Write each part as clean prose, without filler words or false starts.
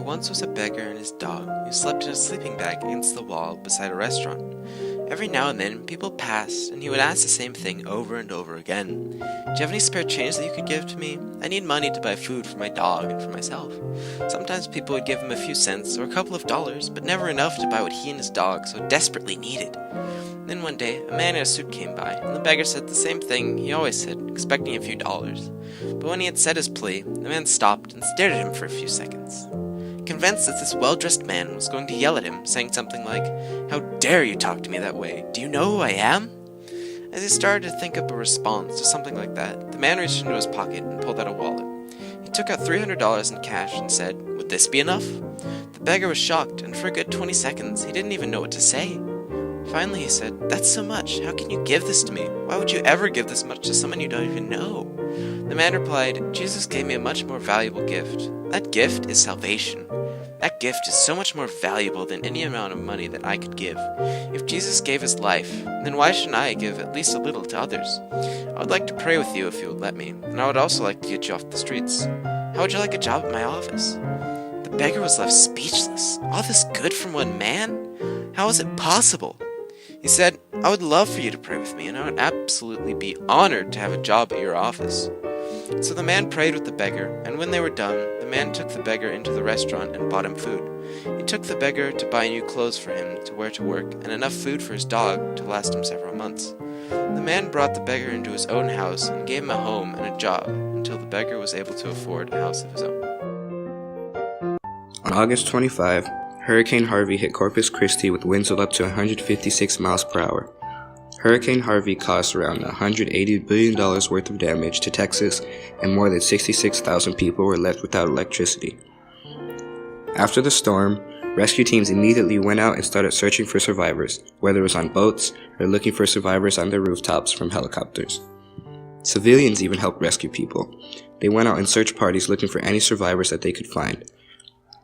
once was a beggar and his dog who slept in a sleeping bag against the wall beside a restaurant. Every now and then, people passed, and he would ask the same thing over and over again. "Do you have any spare change that you could give to me? I need money to buy food for my dog and for myself." Sometimes people would give him a few cents or a couple of dollars, but never enough to buy what he and his dog so desperately needed. Then one day, a man in a suit came by, and the beggar said the same thing he always said, expecting a few dollars. But when he had said his plea, the man stopped and stared at him for a few seconds. Convinced that this well-dressed man was going to yell at him, saying something like, "How dare you talk to me that way? Do you know who I am?" As he started to think up a response to something like that, the man reached into his pocket and pulled out a wallet. He took out $300 in cash and said, "Would this be enough?" The beggar was shocked, and for a good 20 seconds he didn't even know what to say. Finally he said, "That's so much. How can you give this to me? Why would you ever give this much to someone you don't even know?" The man replied, "Jesus gave me a much more valuable gift. That gift is salvation. That gift is so much more valuable than any amount of money that I could give. If Jesus gave his life, then why shouldn't I give at least a little to others? I would like to pray with you if you would let me, and I would also like to get you off the streets. How would you like a job at my office?" The beggar was left speechless. All this good from one man? How was it possible? He said, "I would love for you to pray with me, and I would absolutely be honored to have a job at your office." So the man prayed with the beggar, and when they were done, the man took the beggar into the restaurant and bought him food. He took the beggar to buy new clothes for him to wear to work, and enough food for his dog to last him several months. The man brought the beggar into his own house and gave him a home and a job until the beggar was able to afford a house of his own. On August 25, Hurricane Harvey hit Corpus Christi with winds of up to 156 miles per hour. Hurricane Harvey caused around $180 billion worth of damage to Texas, and more than 66,000 people were left without electricity. After the storm, rescue teams immediately went out and started searching for survivors, whether it was on boats or looking for survivors on their rooftops from helicopters. Civilians even helped rescue people. They went out in search parties looking for any survivors that they could find.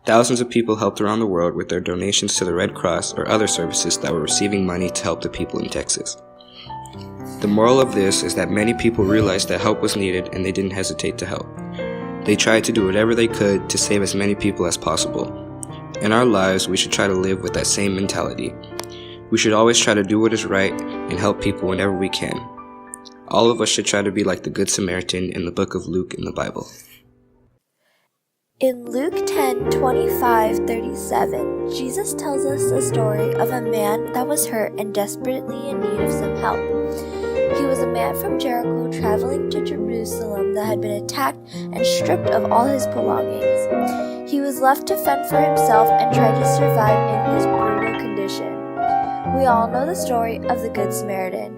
Thousands of people helped around the world with their donations to the Red Cross or other services that were receiving money to help the people in Texas. The moral of this is that many people realized that help was needed and they didn't hesitate to help. They tried to do whatever they could to save as many people as possible. In our lives, we should try to live with that same mentality. We should always try to do what is right and help people whenever we can. All of us should try to be like the Good Samaritan in the book of Luke in the Bible. In Luke 10:25-37, Jesus tells us the story of a man that was hurt and desperately in need of some help. He was a man from Jericho traveling to Jerusalem that had been attacked and stripped of all his belongings. He was left to fend for himself and try to survive in his brutal condition. We all know the story of the Good Samaritan.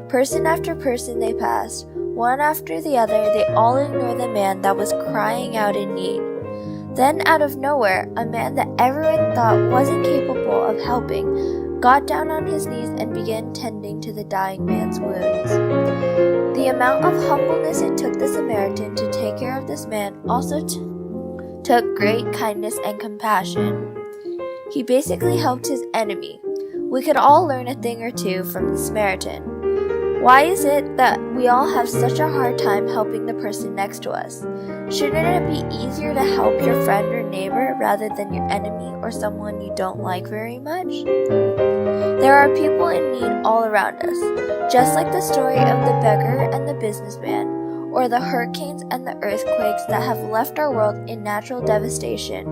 Person after person they passed, one after the other, they all ignored the man that was crying out in need. Then, out of nowhere, a man that everyone thought wasn't capable of helping got down on his knees and began tending to the dying man's wounds. The amount of humbleness it took the Samaritan to take care of this man also took great kindness and compassion. He basically helped his enemy. We could all learn a thing or two from the Samaritan. Why is it that we all have such a hard time helping the person next to us? Shouldn't it be easier to help your friend or neighbor rather than your enemy or someone you don't like very much? There are people in need all around us, just like the story of the beggar and the businessman, or the hurricanes and the earthquakes that have left our world in natural devastation.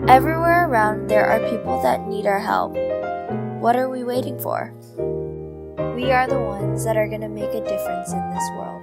Everywhere around there are people that need our help. What are we waiting for? We are the ones that are going to make a difference in this world.